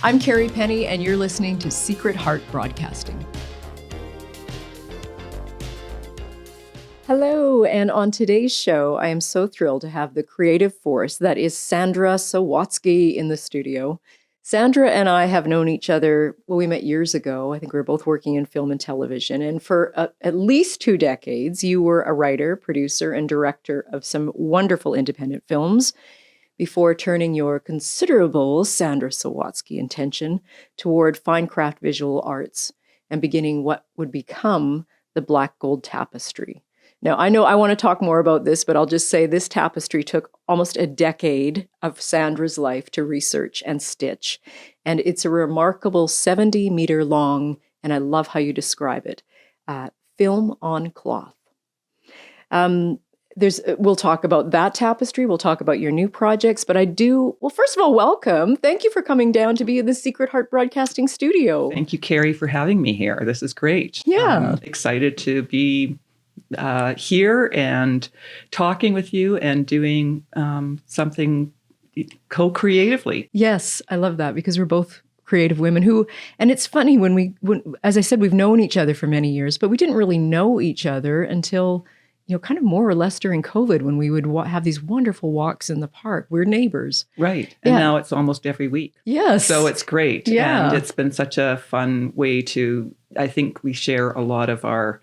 I'm Kerrie Penney, and you're listening to Secret Heart Broadcasting. Hello, and on today's show, I am so thrilled to have the creative force that is Sandra Sawatzky in the studio. Sandra and I have known each other, well, we met years ago. I think we were both working in film and television. And for at least 2 decades, you were a writer, producer, and director of some wonderful independent films before turning your considerable Sandra Sawatzky intention toward fine craft visual arts and beginning what would become the Black Gold Tapestry. Now, I know I want to talk more about this, but I'll just say this tapestry took almost a decade of Sandra's life to research and stitch. And it's a remarkable 70-meter long, and I love how you describe it, film on cloth. We'll talk about that tapestry. We'll talk about your new projects, but first of all, welcome. Thank you for coming down to be in the Secret Heart Broadcasting studio. Thank you, Kerrie, for having me here. This is great. Yeah. I'm excited to be here and talking with you and doing something co-creatively. Yes, I love that because we're both creative women and it's funny when as I said, we've known each other for many years, but we didn't really know each other until, kind of more or less during COVID when we would have these wonderful walks in the park. We're neighbors. Right. And now it's almost every week. Yes. So it's great. Yeah. And it's been such a fun way I think we share a lot of our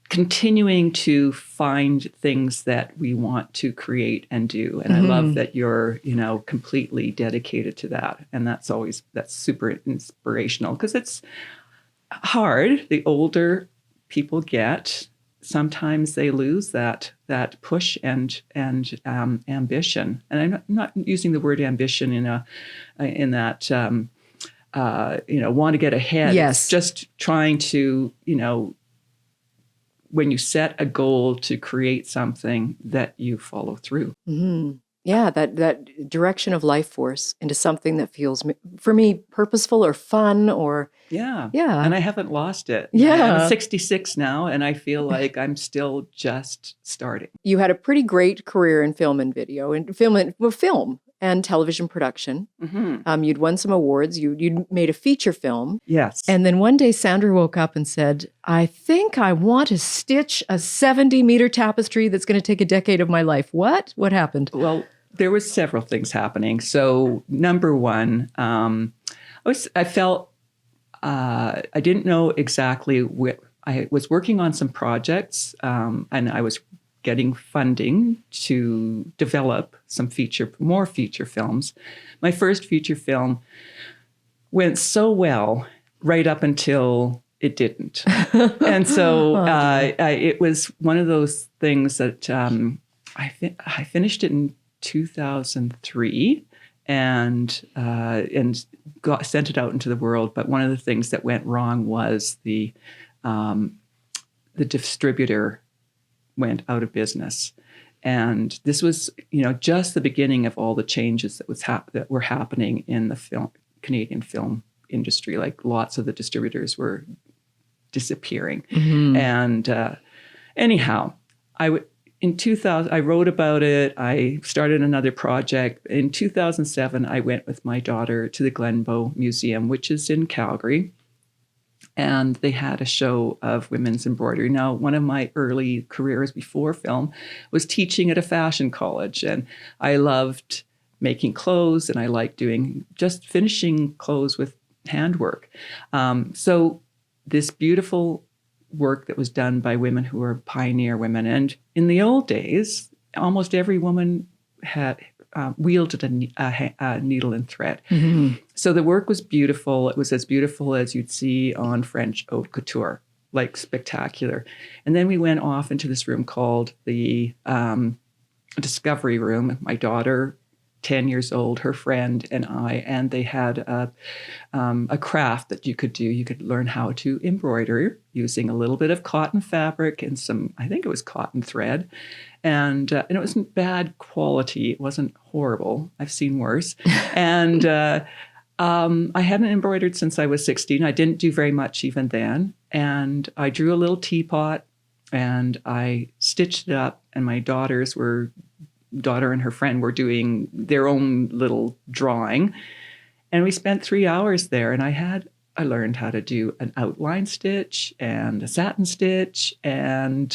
continuing to find things that we want to create and do. And I love that you're, completely dedicated to that. And that's super inspirational because it's hard. The older people get, sometimes they lose that push and ambition. And I'm not using the word ambition in that want to get ahead. Yes. It's just trying to, when you set a goal to create something that you follow through. Mm-hmm. Yeah, that direction of life force into something that feels, for me, purposeful or fun or... Yeah. Yeah. And I haven't lost it. Yeah. I'm 66 now, and I feel like I'm still just starting. You had a pretty great career in film and video, and film and television production. Mm-hmm. You'd won some awards. You'd made a feature film. Yes. And then one day Sandra woke up and said, I think I want to stitch a 70-meter tapestry that's going to take a decade of my life. What? What happened? Well, there was several things happening. So number one, I felt I didn't know exactly what I was working on some projects, and I was getting funding to develop more feature films. My first feature film went so well right up until it didn't. And so it was one of those things that I finished it in 2003 and sent it out into the world. But one of the things that went wrong was the distributor went out of business. And this was, just the beginning of all the changes that were happening in the Canadian film industry. Like lots of the distributors were disappearing. Mm-hmm. And anyhow, in 2000, I wrote about it. I started another project. In 2007, I went with my daughter to the Glenbow Museum, which is in Calgary. And they had a show of women's embroidery. Now, one of my early careers before film was teaching at a fashion college. And I loved making clothes, and I liked just finishing clothes with handwork. So this beautiful work that was done by women who were pioneer women. And in the old days, almost every woman had wielded a needle and thread. Mm-hmm. So the work was beautiful. It was as beautiful as you'd see on French haute couture, like spectacular. And then we went off into this room called the Discovery Room. My daughter, 10 years old, her friend, and I, and they had a craft that you could do. You could learn how to embroider using a little bit of cotton fabric and I think it was cotton thread. And it wasn't bad quality. It wasn't horrible. I've seen worse. And I hadn't embroidered since I was 16. I didn't do very much even then. And I drew a little teapot and I stitched it up, and my daughters were daughter and her friend were doing their own little drawing. And we spent 3 hours there, and I learned how to do an outline stitch and a satin stitch and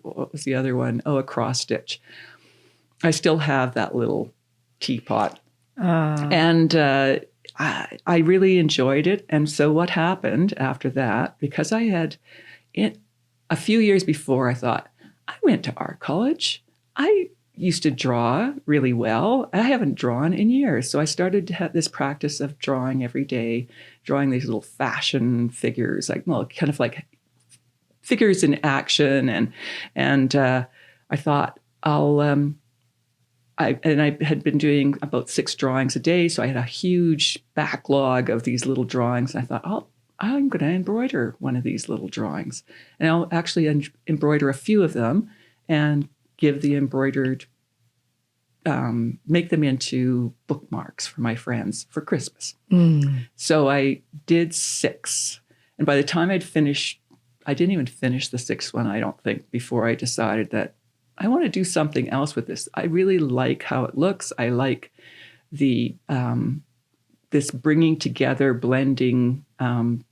what was the other one? Oh, a cross stitch. I still have that little teapot. And I really enjoyed it. And so what happened after that, because I had, a few years before, I thought, I went to art college. I used to draw really well. I haven't drawn in years. So I started to have this practice of drawing every day, drawing these little fashion figures, like, well, kind of like figures in action. And I thought I had been doing about 6 drawings a day. So I had a huge backlog of these little drawings. And I thought, I'm going to embroider one of these little drawings. And I'll actually embroider a few of them and give the embroidered, make them into bookmarks for my friends for Christmas. So I did 6. And by the time I'd finished, I didn't even finish the 6th one, I don't think, before I decided that I want to do something else with this. I really like how it looks. I like the this bringing together, blending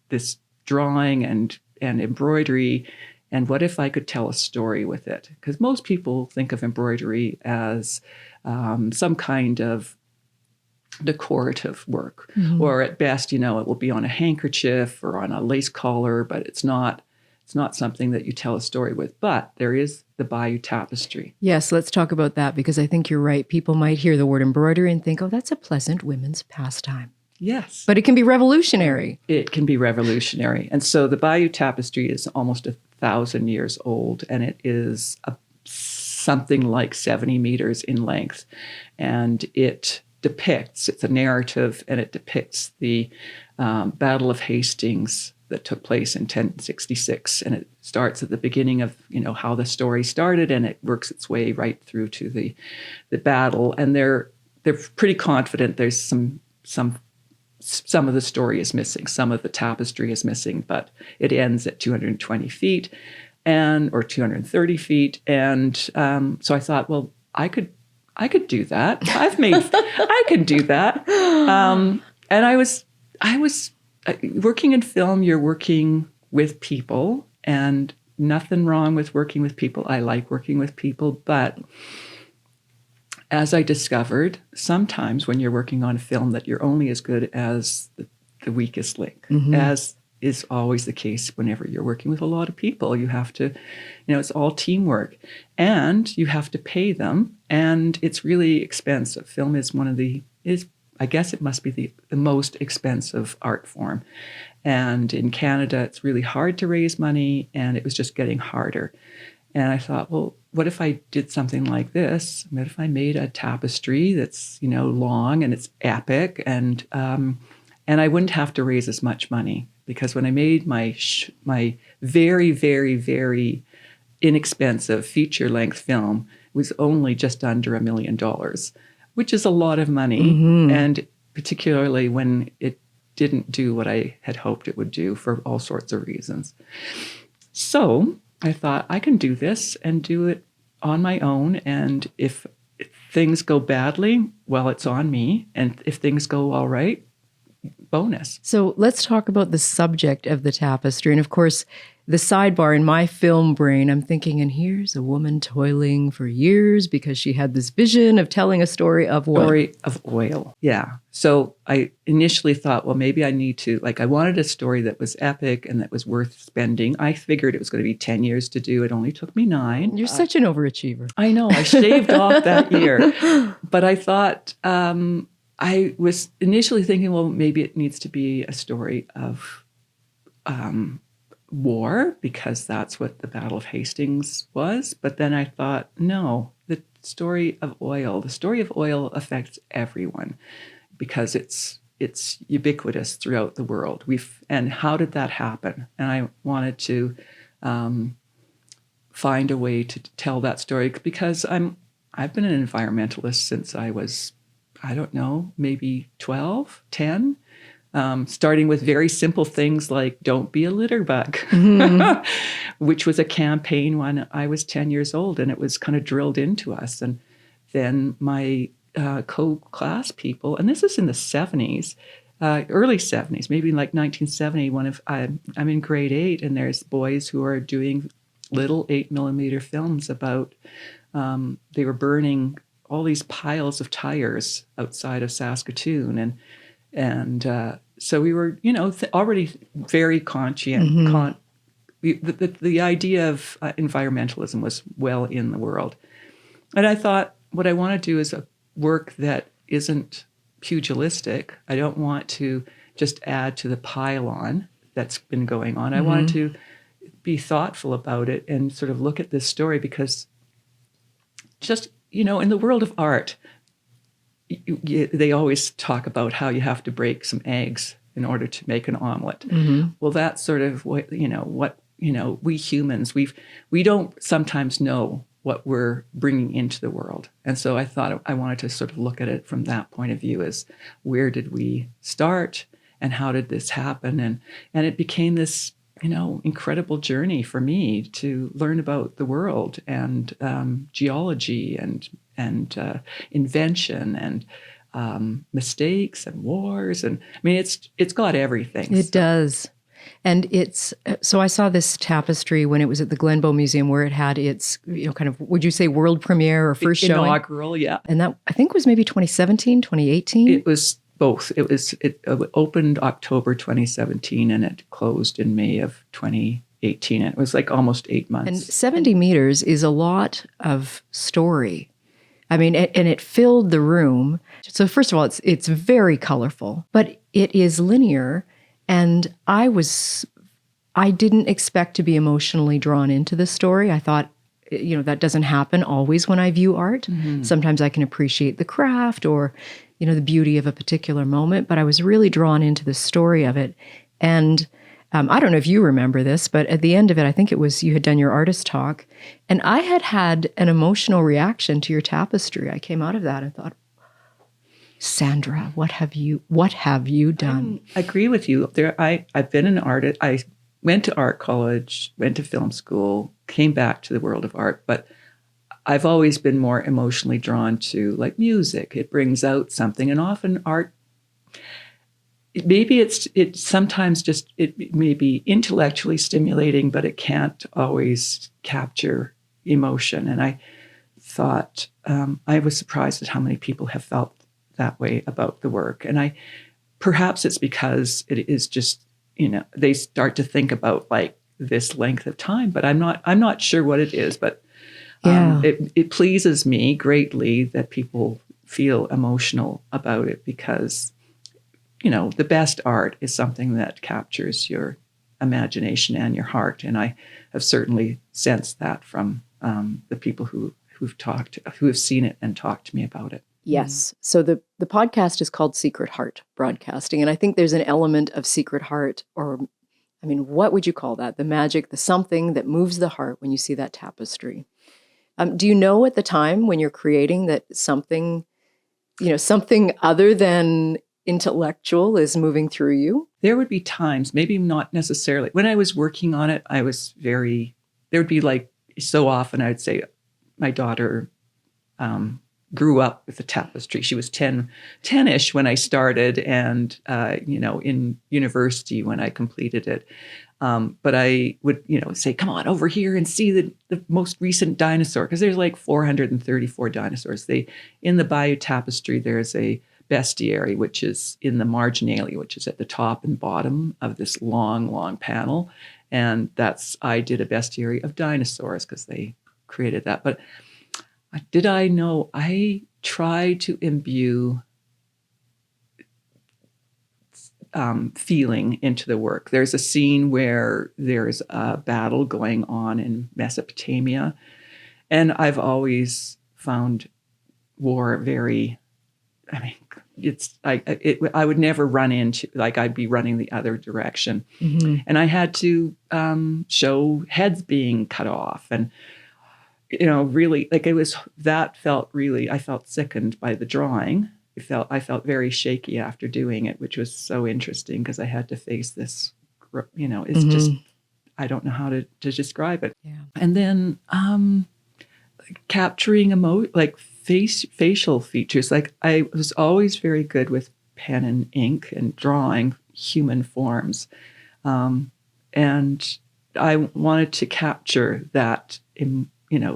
this drawing and embroidery. And what if I could tell a story with it? Because most people think of embroidery as some kind of decorative work, or at best, it will be on a handkerchief or on a lace collar, but it's not something that you tell a story with. But there is the Bayeux Tapestry. Yes, let's talk about that, because I think you're right. People might hear the word embroidery and think, oh, that's a pleasant women's pastime. Yes. But it can be revolutionary. It can be revolutionary. And so the Bayeux Tapestry is almost 1,000 years old, and it is something like 70 meters in length. And it's a narrative, and it depicts the Battle of Hastings that took place in 1066. And it starts at the beginning of, how the story started, and it works its way right through to the battle. And they're pretty confident there's some of the story is missing, some of the tapestry is missing, but it ends at 220 feet or 230 feet. And so I thought, well, I could do that. I can do that. And I was working in film. You're working with people, and nothing wrong with working with people. I like working with people, but as I discovered, sometimes when you're working on a film, that you're only as good as the weakest link, as is always the case whenever you're working with a lot of people. You have to, it's all teamwork, and you have to pay them, and it's really expensive. Film is I guess it must be the most expensive art form. And in Canada, it's really hard to raise money, and it was just getting harder. And I thought, well, what if I did something like this? What if I made a tapestry that's, long and it's epic, and I wouldn't have to raise as much money, because when I made my very, very, very inexpensive feature-length film, it was only just under $1 million, which is a lot of money, and particularly when it didn't do what I had hoped it would do for all sorts of reasons. So I thought, I can do this and do it on my own. And if things go badly, well, it's on me. And if things go all right, bonus. So let's talk about the subject of the tapestry. And of course, the sidebar in my film brain, I'm thinking, and here's a woman toiling for years because she had this vision of telling a story of what? Story of oil. Yeah. So I initially thought, well, maybe I need to, I wanted a story that was epic and that was worth spending. I figured it was going to be 10 years to do. It only took me 9. You're such an overachiever. I know. I shaved off that year. But I thought, I was initially thinking, well, maybe it needs to be a story of war, because that's what the Battle of Hastings was. But then I thought, no, the story of oil affects everyone, because it's ubiquitous throughout the world. And how did that happen? And I wanted to find a way to tell that story, because I've been an environmentalist since I was, I don't know, maybe 12, 10. Starting with very simple things like don't be a litter bug, which was a campaign when I was 10 years old, and it was kind of drilled into us. And then my co-class people, and this is in the 70s, early 70s, maybe like 1970, I'm in grade 8, and there's boys who are doing little 8mm films about, they were burning all these piles of tires outside of Saskatoon. And so we were, already very conscient. The idea of environmentalism was well in the world. And I thought, what I want to do is a work that isn't pugilistic. I don't want to just add to the pile-on that's been going on. I wanted to be thoughtful about it and sort of look at this story, because just, in the world of art, they always talk about how you have to break some eggs in order to make an omelet. Well, that's sort of what we humans, we don't sometimes know what we're bringing into the world. And so I thought I wanted to sort of look at it from that point of view, as where did we start and how did this happen? And it became this, incredible journey for me to learn about the world and geology and invention and mistakes and wars. And I mean, it's got everything. It does. And so I saw this tapestry when it was at the Glenbow Museum, where it had its, kind of, would you say world premiere or first showing? Inaugural, yeah. And that, I think, was maybe 2017, 2018? It was both. It opened October 2017 and it closed in May of 2018. It was like almost 8 months. And 70 meters is a lot of story. I mean, and it filled the room. So first of all, it's very colorful, but it is linear. And I didn't expect to be emotionally drawn into the story. I thought, that doesn't happen always when I view art. Sometimes I can appreciate the craft or, the beauty of a particular moment, but I was really drawn into the story of it. And I don't know if you remember this, but at the end of it, I think it was you had done your artist talk, and I had an emotional reaction to your tapestry. I came out of that and thought, Sandra, what have you done? I agree with you. I've been an artist. I went to art college, went to film school, came back to the world of art, but I've always been more emotionally drawn to like music. It brings out something, and often art, maybe it sometimes just, it may be intellectually stimulating, but it can't always capture emotion. And I thought, I was surprised at how many people have felt that way about the work. And perhaps it's because it is just, they start to think about like this length of time, but I'm not sure what it is, but it pleases me greatly that people feel emotional about it, because, the best art is something that captures your imagination and your heart. And I have certainly sensed that from the people who have seen it and talked to me about it. Yes. So the podcast is called Secret Heart Broadcasting. And I think there's an element of secret heart, or, I mean, what would you call that? The magic, the something that moves the heart when you see that tapestry. Do you know at the time when you're creating that something other than intellectual is moving through you? There would be times, maybe not necessarily. When I was working on it, there would be like, so often I would say, my daughter grew up with the tapestry. She was 10-ish when I started, and, in university when I completed it. But I would, say, come on over here and see the most recent dinosaur, because there's like 434 dinosaurs. In the Bayeux tapestry, there's a bestiary, which is in the marginalia, which is at the top and bottom of this long, long panel. And I did a bestiary of dinosaurs because they created that. But did I know? I try to imbue feeling into the work. There's a scene where there's a battle going on in Mesopotamia, and I've always found war very, I would never run into, like, I'd be running the other direction. And I had to show heads being cut off, and really, like, I felt sickened by the drawing. I felt very shaky after doing it, which was so interesting, because I had to face this, it's just, I don't know how to describe it. Yeah. And then capturing facial features. Like I was always very good with pen and ink and drawing human forms. And I wanted to capture that in,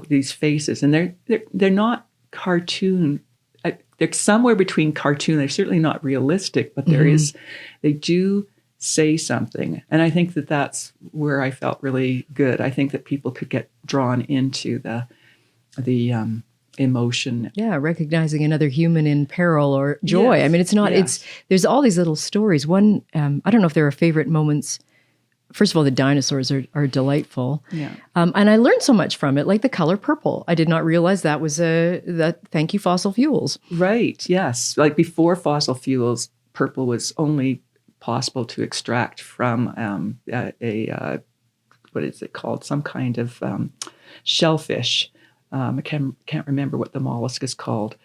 these faces, and they're not cartoon. They're somewhere between cartoon. They're certainly not realistic, but they do say something. And I think that that's where I felt really good. I think that people could get drawn into the emotion. Yeah, recognizing another human in peril or joy. Yes, I mean, it's not, there's all these little stories. One, I don't know if there are favorite moments. First of all, the dinosaurs are delightful. Yeah. And I learned so much from it, like the color purple. I did not realize that was thank you, fossil fuels. Right, yes. Like before fossil fuels, purple was only possible to extract from what is it called? Some kind of shellfish. I can't remember what the mollusk is called,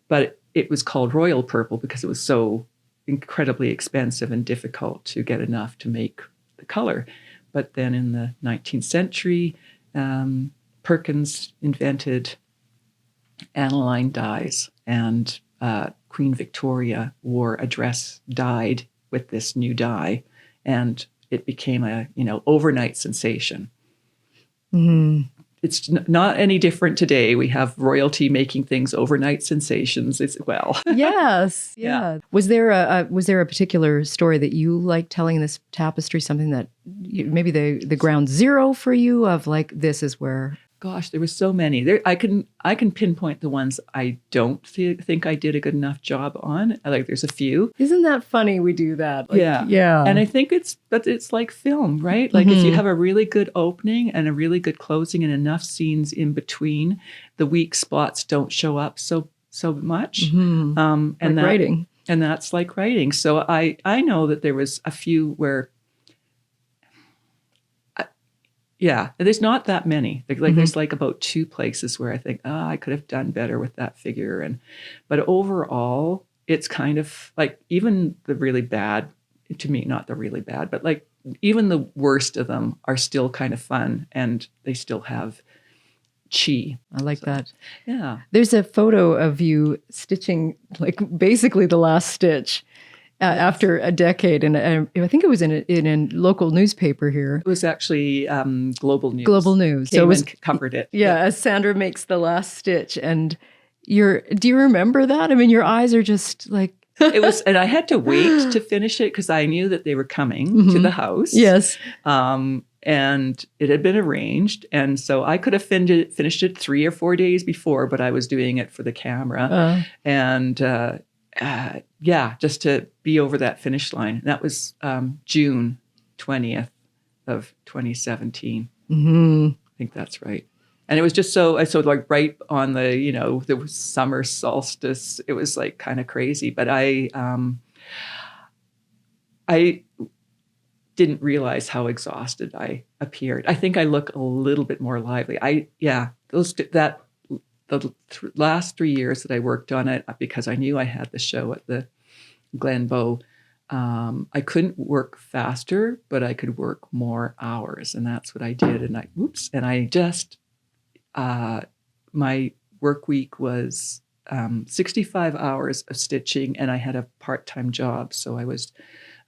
but it was called royal purple because it was so incredibly expensive and difficult to get enough to make the color. But then in the 19th century, Perkins invented aniline dyes, and Queen Victoria wore a dress dyed with this new dye, and it became a overnight sensation. It's not any different today. We have royalty making things overnight sensations as well. Yes. Yeah. Was there a particular story that you liked telling in this tapestry? Something that maybe the ground zero for you of like, this is where. Gosh, there were so many. I can pinpoint the ones I don't think I did a good enough job on. Like there's a few. Isn't that funny? We do that. Like, yeah. And I think it's like film, right? Like if you have a really good opening and a really good closing and enough scenes in between, the weak spots don't show up so much. And like writing. And that's like writing. So I know that there was a few where. Yeah, there's not that many. Like there's like about 2 places where I think, I could have done better with that figure. But overall, it's kind of like even the really bad, to me, not the really bad, but like even the worst of them are still kind of fun and they still have chi. I like that. Yeah. There's a photo of you stitching like basically the last stitch. After a decade, and I think it was in a local newspaper here. It was actually Global News. Global News. So it was covered it. Yeah, as Sandra makes the last stitch, and do you remember that? I mean, your eyes are just like it was, and I had to wait to finish it because I knew that they were coming to the house. Yes. And it had been arranged, and so I could have finished it 3 or 4 days before, but I was doing it for the camera, and. Just to be over that finish line. That was June 20th of 2017. I think that's right. And it was just so like right on the, the summer solstice. It was like kind of crazy, but I didn't realize how exhausted I appeared. I think I look a little bit more lively. The last 3 years that I worked on it, because I knew I had the show at the Glenbow, I couldn't work faster, but I could work more hours, and that's what I did. And I just, my work week was 65 hours of stitching, and I had a part-time job, so I was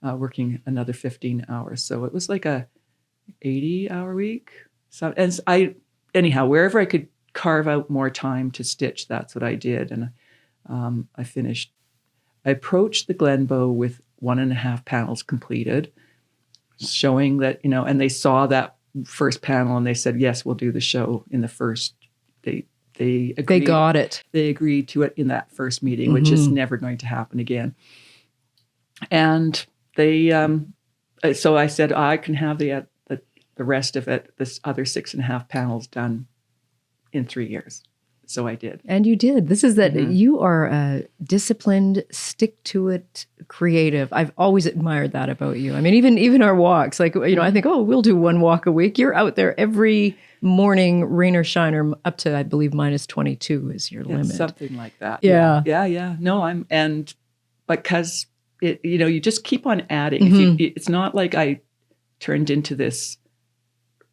working another 15 hours. So it was like a 80-hour week. So, anyhow, wherever I could carve out more time to stitch, that's what I did. And I finished. I approached the Glenbow with 1.5 panels completed, showing that, and they saw that first panel and they said, yes, we'll do the show in the first. They agreed. They got it. They agreed to it in that first meeting, which is never going to happen again. And they, so I said, I can have the rest of it, this other 6.5 panels done in 3 years. So I did. And you did. This is that you are a disciplined, stick-to-it creative. I've always admired that about you. I mean, even our walks, like, I think, we'll do 1 walk a week. You're out there every morning, rain or shine, or up to, I believe, minus 22 is your limit. Something like that. Yeah. Yeah. No, and because it, you just keep on adding. It's not like I turned into this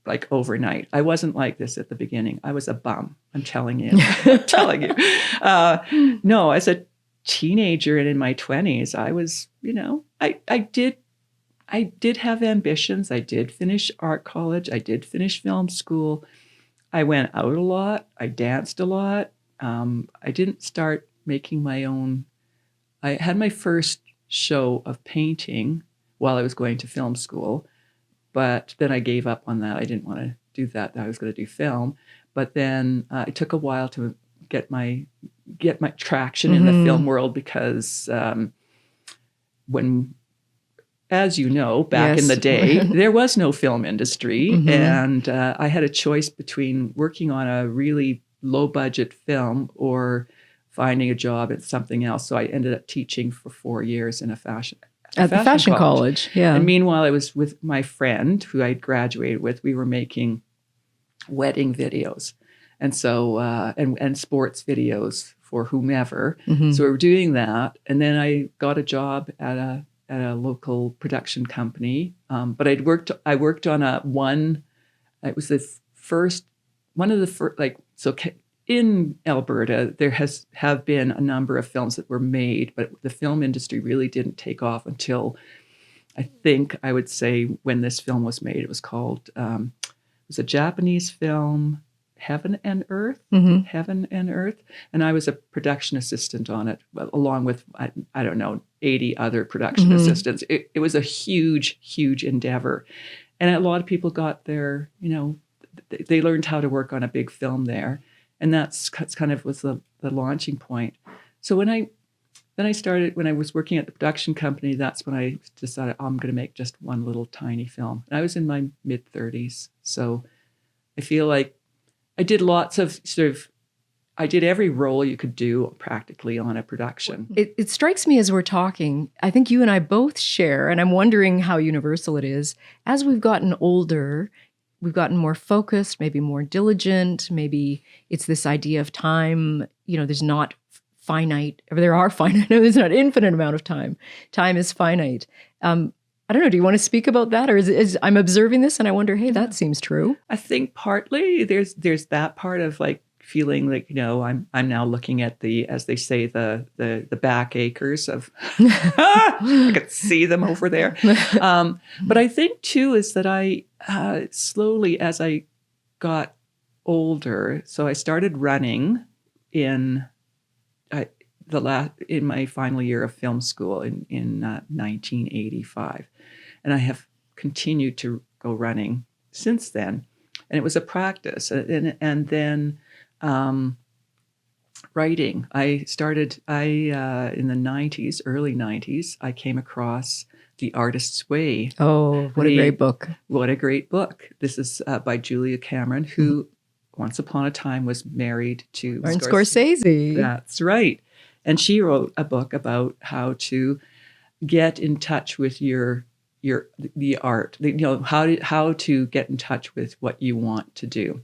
like overnight. I wasn't like this at the beginning. I was a bum. I'm telling you. I'm telling you. No, as a teenager and in my 20s, I was, I did have ambitions. I did finish art college. I did finish film school. I went out a lot. I danced a lot. I didn't start making my own. I had my first show of painting while I was going to film school, but then I gave up on that. I didn't want to do that. I was going to do film, but then it took a while to get my traction in the film world because when, as you know, back in the day, there was no film industry, and I had a choice between working on a really low budget film or finding a job at something else. So I ended up teaching for 4 years in a fashion college. Yeah. And meanwhile, I was with my friend who I'd graduated with. We were making wedding videos, and so and sports videos for whomever. So we were doing that, and then I got a job at a local production company. But I worked on it was the first one of the first, like, so in Alberta, there have been a number of films that were made, but the film industry really didn't take off until, I think I would say, when this film was made. It was called, it was a Japanese film, Heaven and Earth. And I was a production assistant on it, along with, I don't know, 80 other production assistants. It was a huge, huge endeavor. And a lot of people got their, they learned how to work on a big film there. And that's kind of was the launching point. So when I was working at the production company, that's when I decided I'm going to make just one little tiny film. And I was in my mid-30s. So I feel like I did lots of I did every role you could do practically on a production. It strikes me as we're talking, I think you and I both share, and I'm wondering how universal it is, as we've gotten older, we've gotten more focused, maybe more diligent, maybe it's this idea of time, there's not finite, or there are finite, there's not infinite amount of time. Time is finite. I don't know, do you want to speak about that? Or is I'm observing this and I wonder, hey, that seems true. I think partly there's that part of like feeling like, I'm now looking at the, as they say, the back acres of, I could see them over there. But I think too is that I slowly, as I got older, so I started running in my final year of film school in 1985, and I have continued to go running since then, and it was a practice, and then. Writing. I started, in the 90s, early 90s, I came across The Artist's Way. Oh, what a great book. What a great book. This is by Julia Cameron, who once upon a time was married to Martin Scorsese. That's right. And she wrote a book about how to get in touch with the art, how to get in touch with what you want to do.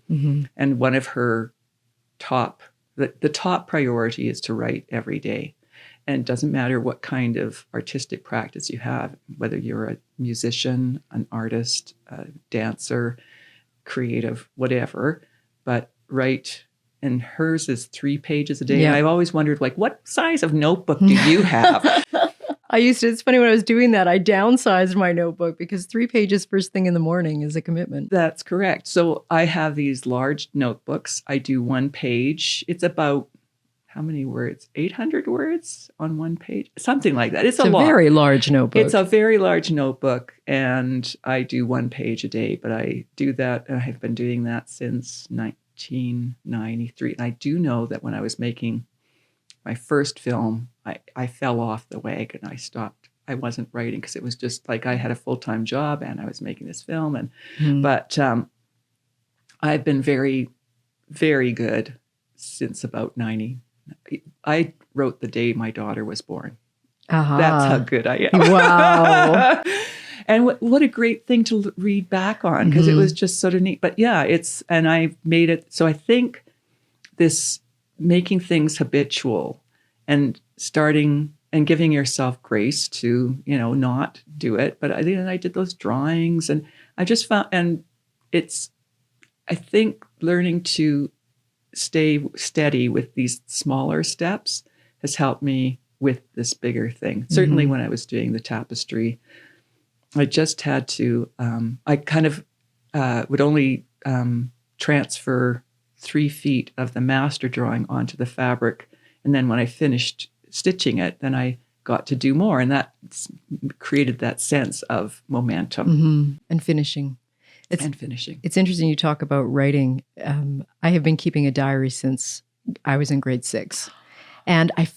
And one of her the top priority is to write every day. And it doesn't matter what kind of artistic practice you have, whether you're a musician, an artist, a dancer, creative, whatever, but write. And hers is 3 pages a day. Yeah. And I've always wondered, like, what size of notebook do you have? It's funny when I was doing that, I downsized my notebook because 3 pages first thing in the morning is a commitment. That's correct. So I have these large notebooks. I do 1 page. It's about, how many words? 800 words on 1 page? Something like that. It's a lot. Very large notebook. It's a very large notebook, and I do 1 page a day, but I do that, and I have been doing that since 1993. And I do know that when I was making my first film, I fell off the wagon. I stopped. I wasn't writing because it was just like I had a full-time job and I was making this film. But I've been very, very good since about 90. I wrote the day my daughter was born. That's how good I am. Wow. And what a great thing to read back on, because it was just sort of neat. But yeah, and I made it. So I think this making things habitual and starting and giving yourself grace to, not do it. But I did those drawings, and I just found, and I think learning to stay steady with these smaller steps has helped me with this bigger thing. Certainly when I was doing the tapestry, I just had to, I kind of would only transfer 3 feet of the master drawing onto the fabric. And then when I finished stitching it, then I got to do more. And that created that sense of momentum. And finishing. Finishing. It's interesting you talk about writing. I have been keeping a diary since I was in grade 6. And I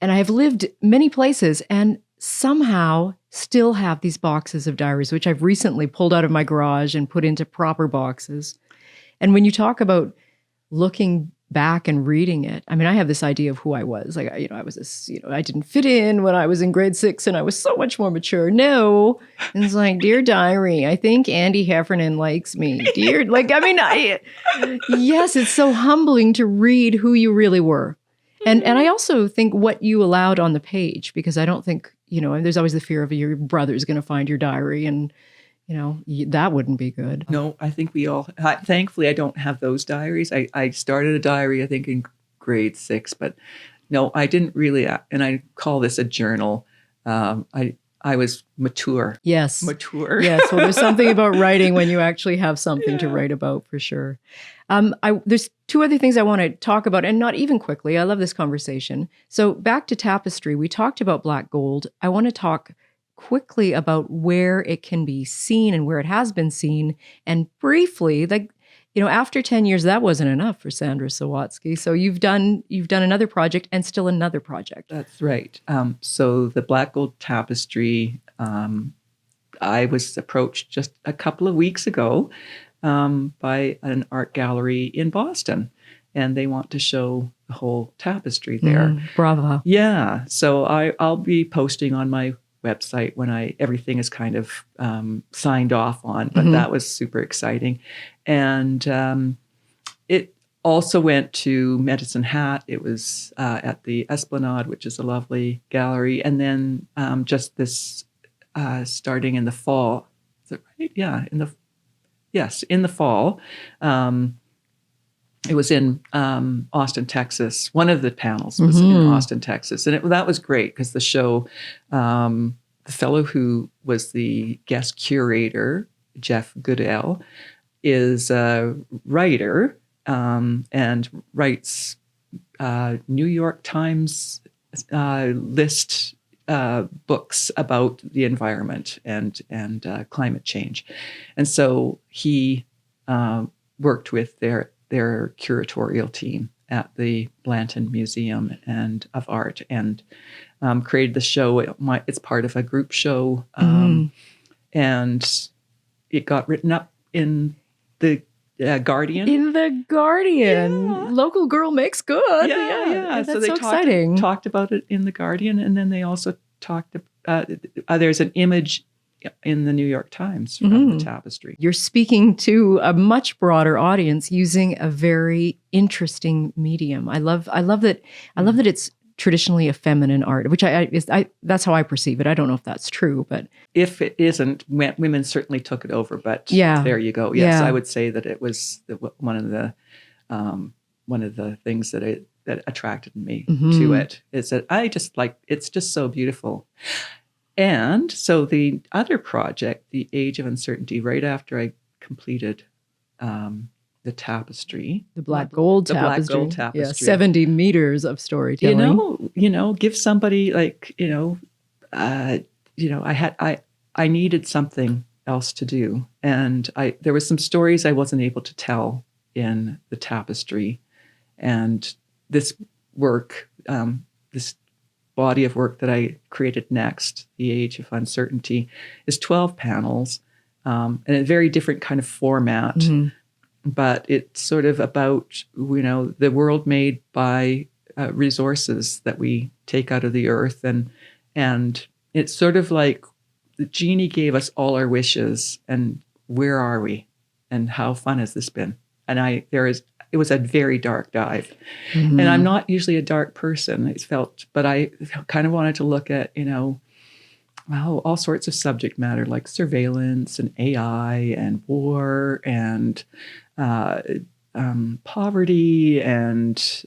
have lived many places and somehow still have these boxes of diaries, which I've recently pulled out of my garage and put into proper boxes. And when you talk about looking back and reading it, I mean, I have this idea of who I was. Like, I was this, I didn't fit in when I was in grade 6 and I was so much more mature. No. And it's like, dear diary, I think Andy Heffernan likes me. Dear, yes, it's so humbling to read who you really were. And I also think what you allowed on the page, because I don't think, there's always the fear of your brother's going to find your diary and, that wouldn't be good. No, I think thankfully I don't have those diaries. I started a diary, I think in grade 6, but no, I didn't really, and I call this a journal. I was mature. Yes. Mature. Yes. Well, there's something about writing when you actually have something to write about, for sure. There's 2 other things I want to talk about, and not even quickly. I love this conversation. So back to tapestry, we talked about black gold. I want to talk quickly about where it can be seen and where it has been seen. And briefly, after 10 years, that wasn't enough for Sandra Sawatzky. So you've done another project and still another project. That's right. So the Black Gold Tapestry, I was approached just a couple of weeks ago by an art gallery in Boston, and they want to show the whole tapestry there. Bravo. Yeah. So I'll be posting on my website when everything is kind of signed off on, but that was super exciting. And it also went to Medicine Hat. It was at the Esplanade, which is a lovely gallery. And then just this starting in the fall. Is that right? Yeah, in the fall. It was in Austin, Texas. One of the panels was in Austin, Texas. And that was great because the show, the fellow who was the guest curator, Jeff Goodell, is a writer and writes New York Times list books about the environment and climate change. And so he worked with their curatorial team at the Blanton Museum of Art and created the show. It's part of a group show, and it got written up in the Guardian. In the Guardian, local girl makes good. Yeah. That's so exciting. Talked about it in the Guardian, and then they also talked. There's an image in the New York Times from the tapestry. You're speaking to a much broader audience using a very interesting medium. I love that it's traditionally a feminine art, which I that's how I perceive it. I don't know if that's true, but if it isn't, women certainly took it over. But there you go. Yes, I would say that it was one of the things that attracted me to it is that I just it's just so beautiful. And so the other project, The Age of Uncertainty, right after I completed the tapestry. The Black Gold Tapestry. Yeah, 70 meters of storytelling. Give somebody I needed something else to do. And there was some stories I wasn't able to tell in the tapestry. And this work, this body of work that I created next, The Age of Uncertainty, is 12 panels and a very different kind of format. But it's sort of about, the world made by resources that we take out of the earth. And it's sort of like the genie gave us all our wishes, and where are we? And how fun has this been? And it was a very dark dive. And I'm not usually a dark person, but I kind of wanted to look at, all sorts of subject matter like surveillance and AI and war and poverty and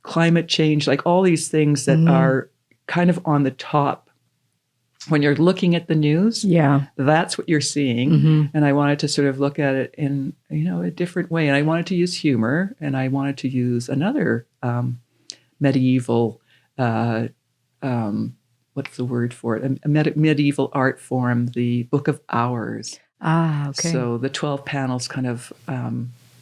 climate change, like all these things that are kind of on the top. When you're looking at the news, that's what you're seeing. And I wanted to sort of look at it in, a different way. And I wanted to use humor, and I wanted to use another medieval, what's the word for it? A medieval art form, the Book of Hours. Ah, okay. So the 12 panels kind of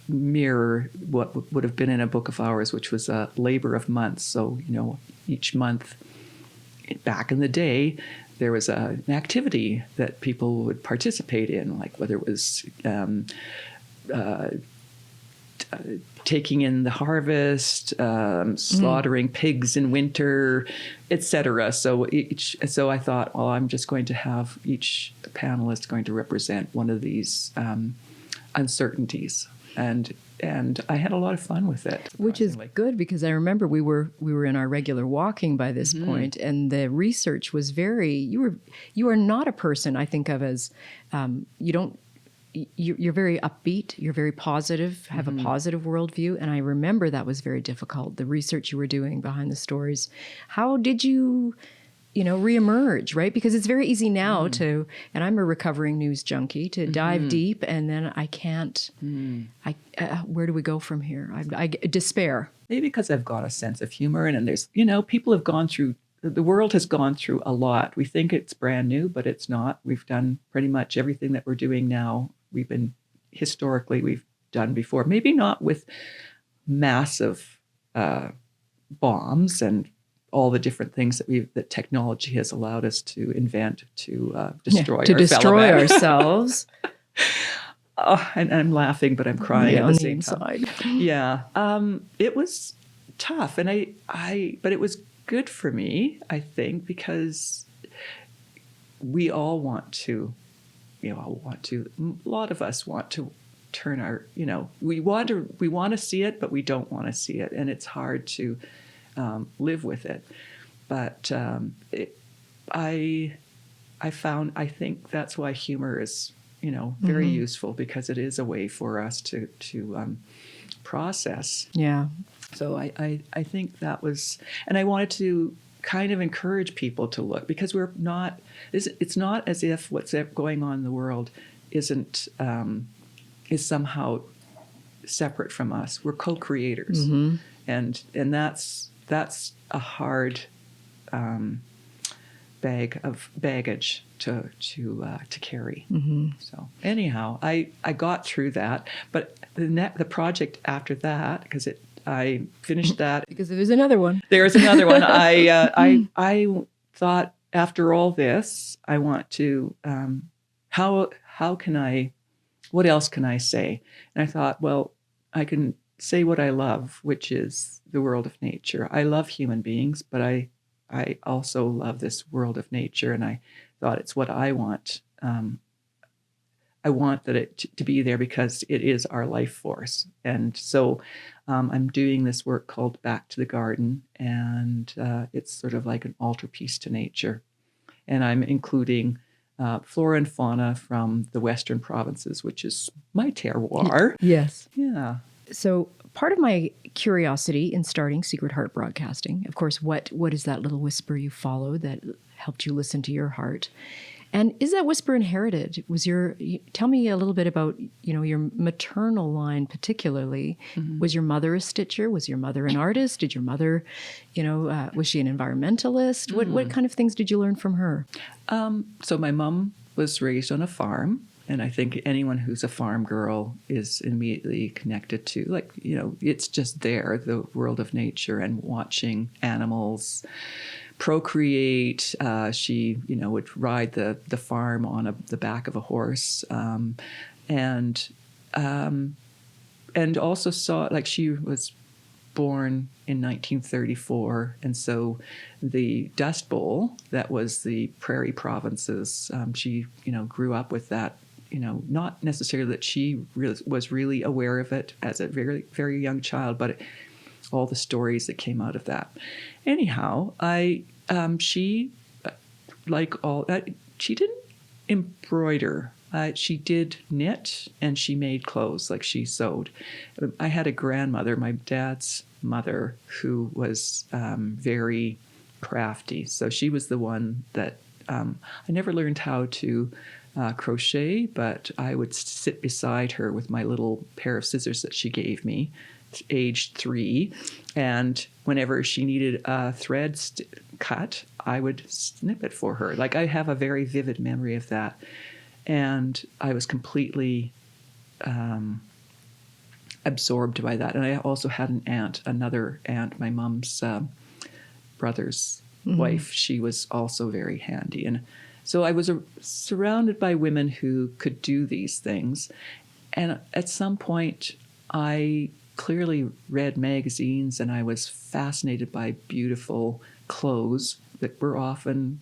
mirror what would have been in a Book of Hours, which was a labor of months. So, each month back in the day, there was an activity that people would participate in, like whether it was taking in the harvest, slaughtering pigs in winter, etc. So I thought, well, I'm just going to have each panelist going to represent one of these uncertainties, and I had a lot of fun with it. Which is good, because I remember we were in our regular walking by this point, and the research was you are not a person I think of as you're very upbeat, you're very positive, have a positive worldview, and I remember that was very difficult, the research you were doing behind the stories. How did you reemerge, right? Because it's very easy now to, and I'm a recovering news junkie, to dive deep, and then I can't, where do we go from here? I despair. Maybe because I've got a sense of humor, and there's, people have gone through, the world has gone through a lot. We think it's brand new, but it's not. We've done pretty much everything that we're doing now. We've done before. Maybe not with massive bombs and all the different things that technology has allowed us to invent to destroy ourselves. And I'm laughing, but I'm crying at the same time. Yeah, it was tough, and but it was good for me, I think, because we all want to. A lot of us want to turn our. We want to see it, but we don't want to see it, and it's hard to live with it. But I think that's why humor is, very useful, because it is a way for us to process. Yeah. So I think that was, and I wanted to kind of encourage people to look, because it's not as if what's going on in the world is somehow separate from us. We're co-creators. And that's a hard baggage to carry. So anyhow, I got through that, but the project after that, because I finished that, because there's another one. There's another one. I thought, after all this, I want to what else can I say? And I thought, well, I can say what I love, which is the world of nature. I love human beings, but I also love this world of nature, and I thought it's what I want. I want that it to be there because it is our life force. And so I'm doing this work called Back to the Garden, and it's sort of like an altarpiece to nature. And I'm including flora and fauna from the Western provinces, which is my terroir. Yes. Yeah. So part of my curiosity in starting Secret Heart Broadcasting, of course, what is that little whisper you followed that helped you listen to your heart? And is that whisper inherited? Tell me a little bit about, your maternal line particularly. Was your mother a stitcher? Was your mother an artist? Did your mother, was she an environmentalist? What kind of things did you learn from her? So my mom was raised on a farm, and I think anyone who's a farm girl is immediately connected to, it's just there, the world of nature and watching animals procreate. She, would ride the farm on the back of a horse, and also saw, she was born in 1934, and so the Dust Bowl, that was the prairie provinces, she, grew up with that. Not necessarily that she was really aware of it as a very, very young child, but all the stories that came out of that. Anyhow, she like all, she didn't embroider. She did knit and she made clothes, like she sewed. I had a grandmother, my dad's mother, who was very crafty. So she was the one that I never learned how to crochet, but I would sit beside her with my little pair of scissors that she gave me, aged 3. And whenever she needed a thread cut, I would snip it for her. Like, I have a very vivid memory of that. And I was completely absorbed by that. And I also had an aunt, another aunt, my mom's brother's wife. She was also very handy. And so I was surrounded by women who could do these things. And at some point, I clearly read magazines and I was fascinated by beautiful clothes that were often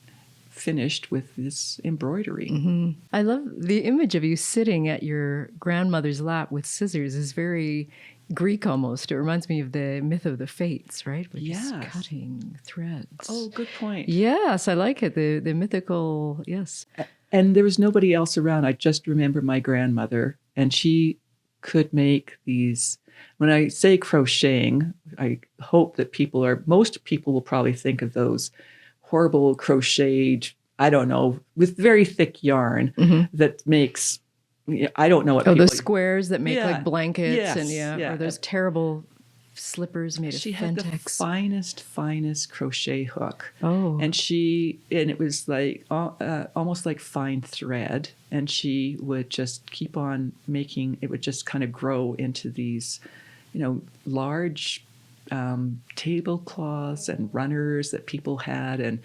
finished with this embroidery. I love the image of you sitting at your grandmother's lap with scissors is very Greek almost. It reminds me of the myth of the Fates, right? We're just cutting threads. Oh, good point. Yes, I like it. The mythical, yes. And there was nobody else around. I just remember my grandmother, and she could make these. When I say crocheting, I hope that most people will probably think of those horrible crocheted, I don't know, with very thick yarn that makes, I don't know what the squares that make like blankets yes, or those terrible slippers made of She had the finest crochet hook. Oh. And it was like almost like fine thread. And she would just keep on making, it would just kind of grow into these, large tablecloths and runners that people had. And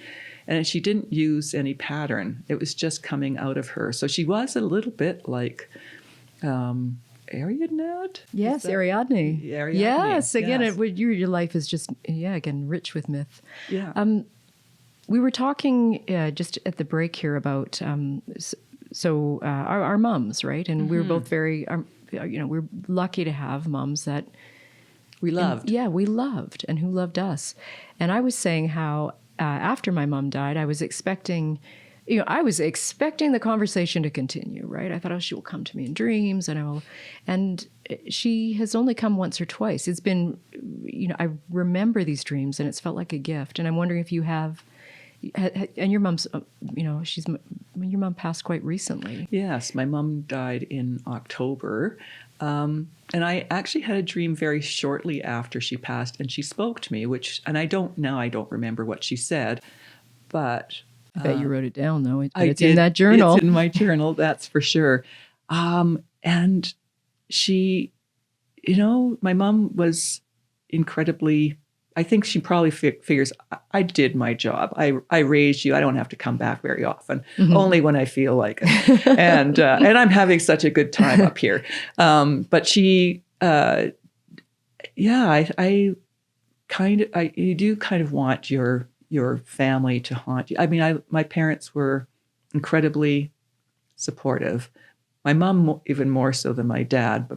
she didn't use any pattern. It was just coming out of her. So she was a little bit like Ariadne? Yes, Ariadne. Yes, again, yes. Your life is just, again, rich with myth. Yeah. We were talking just at the break here about, our moms, right? And we were both very, we're lucky to have moms that we loved. We loved, and who loved us. And I was saying how after my mom died, I was expecting the conversation to continue, right? I thought, oh, she will come to me in dreams, and she has only come once or twice. It's been, I remember these dreams, and it's felt like a gift. And I'm wondering if you have, and your mom's, your mom passed quite recently. Yes, my mom died in October. And I actually had a dream very shortly after she passed, and she spoke to me, and I don't remember what she said, but I bet you wrote it down, though. It's in that journal. It's in my journal, that's for sure. And she, my mom was incredibly, I think she probably figures, I did my job. I raised you. I don't have to come back very often, only when I feel like it. And I'm having such a good time up here. But she, you do kind of want your family to haunt you. I mean, my parents were incredibly supportive. My mom even more so than my dad,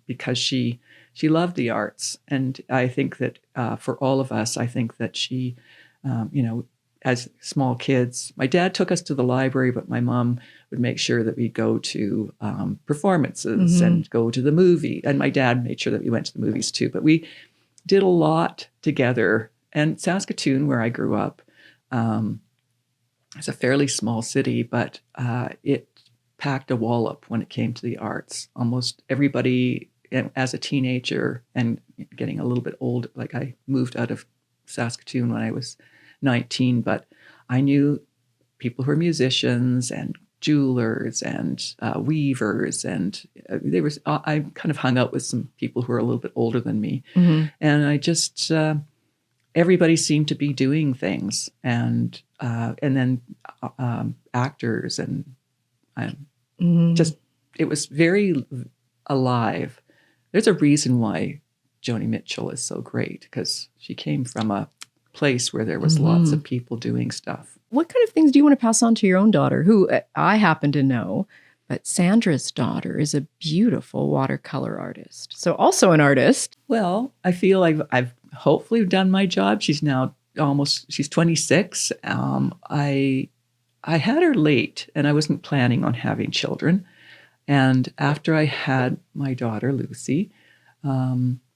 because she loved the arts. And I think that for all of us, I think that she, as small kids, my dad took us to the library, but my mom would make sure that we go to performances and go to the movie. And my dad made sure that we went to the movies too. But we did a lot together. And Saskatoon, where I grew up, is a fairly small city, but it packed a wallop when it came to the arts. Almost everybody, as a teenager and getting a little bit old, like I moved out of Saskatoon when I was 19, but I knew people who were musicians and jewelers and weavers, and I kind of hung out with some people who were a little bit older than me, and I just everybody seemed to be doing things, and then actors, and just it was very alive. There's a reason why Joni Mitchell is so great, because she came from a place where there was lots of people doing stuff. What kind of things do you want to pass on to your own daughter, who I happen to know, but Sandra's daughter is a beautiful watercolor artist. So also an artist. Well, I feel like I've hopefully done my job. She's now she's 26. I had her late, and I wasn't planning on having children. And after I had my daughter, Lucy,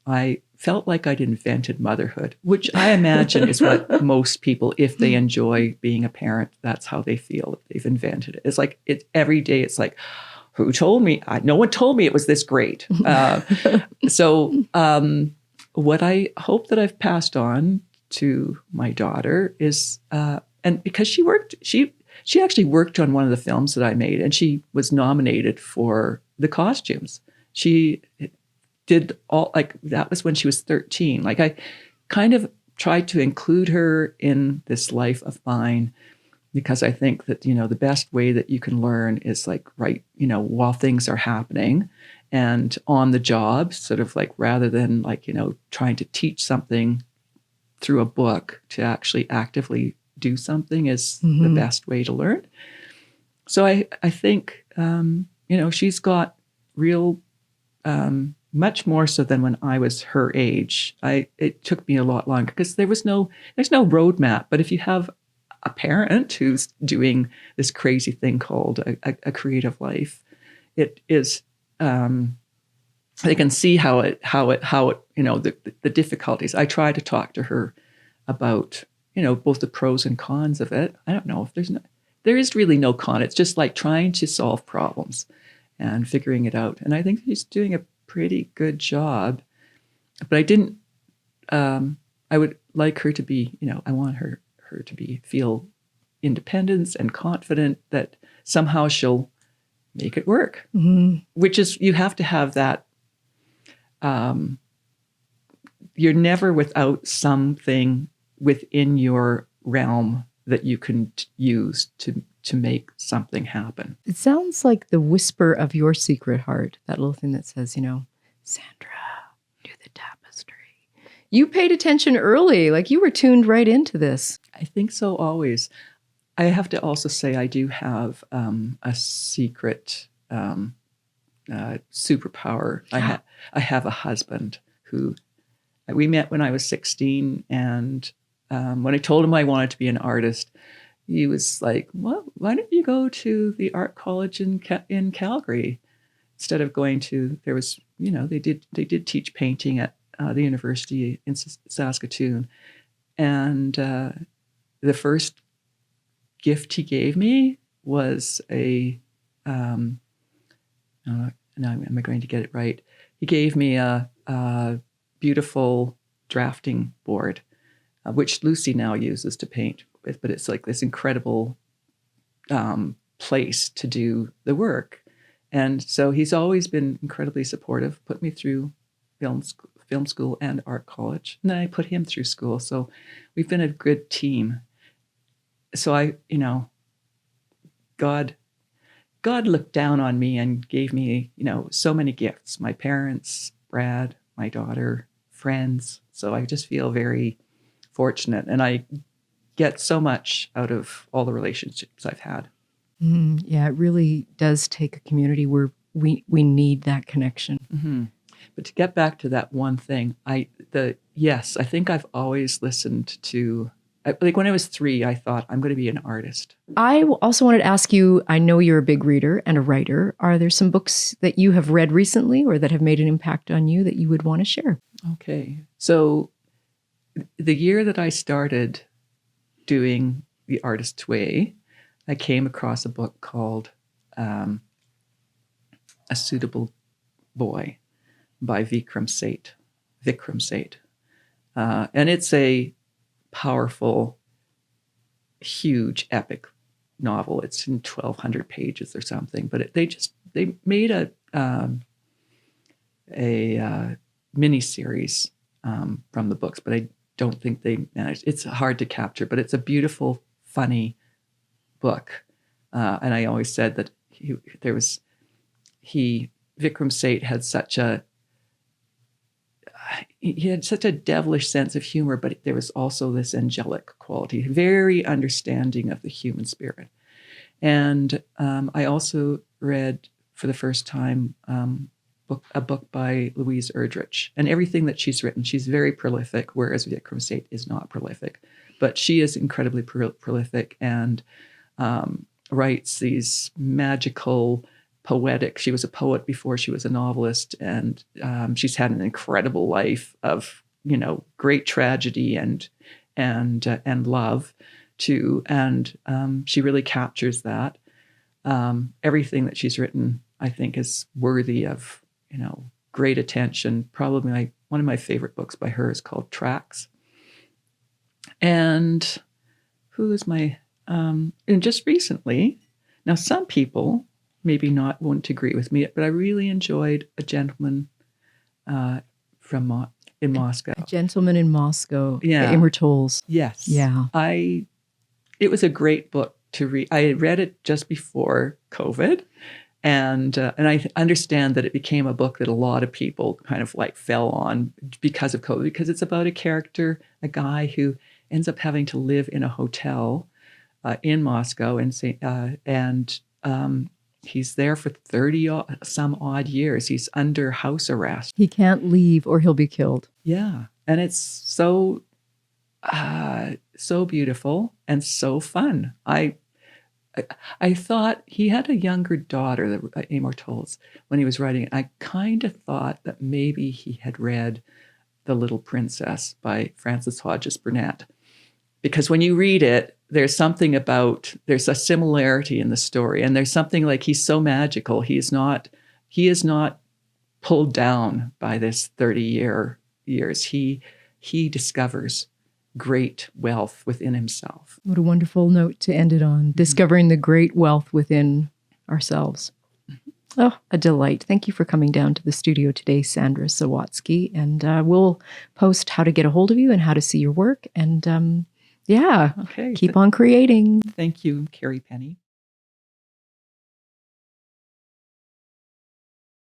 I felt like I'd invented motherhood, which I imagine is what most people, if they enjoy being a parent, that's how they feel. They've invented it. It's like every day. It's like, who told me? No one told me it was this great. So what I hope that I've passed on to my daughter is, and because she actually worked on one of the films that I made, and she was nominated for the costumes. She did all, like, that was when she was 13. Like, I kind of tried to include her in this life of mine, because I think that, the best way that you can learn is like, right, while things are happening and on the job, sort of like, rather than like, trying to teach something through a book, to actually actively do something is the best way to learn. So I think, she's got real, much more so than when I was her age. It took me a lot longer because there's no roadmap. But if you have a parent who's doing this crazy thing called a creative life, it is, they can see how it, the difficulties. I try to talk to her about, both the pros and cons of it. I don't know if there is really no con. It's just like trying to solve problems and figuring it out. And I think she's doing a pretty good job. But I didn't, I would like her to be, I want her to feel independence and confident that somehow she'll make it work, which is, you have to have that. You're never without something within your realm that you can use to make something happen. It sounds like the whisper of your secret heart, that little thing that says, Sandra, do the tapestry. You paid attention early, like you were tuned right into this. I think so, always. I have to also say I do have a secret superpower. I have a husband who we met when I was 16, and when I told him I wanted to be an artist, he was like, "Well, why don't you go to the art college in Calgary instead of going to?" There was, they did teach painting at the university in Saskatoon, and the first gift he gave me was a. Now, am I going to get it right? He gave me a beautiful drafting board, which Lucy now uses to paint with, but it's like this incredible place to do the work. And so he's always been incredibly supportive, put me through film school and art college. And then I put him through school. So we've been a good team. So God looked down on me and gave me, so many gifts. My parents, Brad, my daughter, friends. So I just feel very fortunate. And I get so much out of all the relationships I've had. Yeah, it really does take a community where we need that connection. Mm-hmm. But to get back to that one thing, I think I've always listened to, like when I was 3, I thought I'm going to be an artist. I also wanted to ask you, I know you're a big reader and a writer. Are there some books that you have read recently or that have made an impact on you that you would want to share? Okay. So the year that I started doing The Artist's Way, I came across a book called A Suitable Boy by Vikram Seth. And it's a powerful, huge, epic novel. It's in 1,200 pages or something, but they made a mini series from the books, but I don't think they managed. It's hard to capture, but it's a beautiful, funny book. And I always said that Vikram Seth had such a devilish sense of humor, but there was also this angelic quality, very understanding of the human spirit. And I also read for the first time a book by Louise Erdrich, and everything that she's written, she's very prolific, whereas Vikram Seth is not prolific, but she is incredibly prolific. And writes these magical, poetic. She was a poet before she was a novelist, and she's had an incredible life of great tragedy and love too. And she really captures that. Everything that she's written, I think, is worthy of great attention. Probably one of my favorite books by her is called Tracks. And who is my and just recently, now some people maybe won't agree with me, but I really enjoyed A Gentleman in Moscow. A Gentleman in Moscow. Yeah. Amor Towles. Yes. Yeah. It was a great book to read. I read it just before COVID, and I understand that it became a book that a lot of people kind of fell on because of COVID, because it's about a character, a guy who ends up having to live in a hotel in Moscow, and he's there for 30 some odd years. He's under house arrest. He can't leave or he'll be killed. Yeah. And it's so beautiful and so fun. I thought he had a younger daughter, Amor Towles, when he was writing it. I kind of thought that maybe he had read The Little Princess by Frances Hodges Burnett. Because when you read it, there's a similarity in the story. And there's something he's so magical. He is not pulled down by this 30 years. He discovers great wealth within himself. What a wonderful note to end it on. Discovering the great wealth within ourselves. Oh, a delight. Thank you for coming down to the studio today, Sandra Sawatzky. And we'll post how to get a hold of you and how to see your work. And Okay. Keep on creating. Thank you, Kerrie Penney.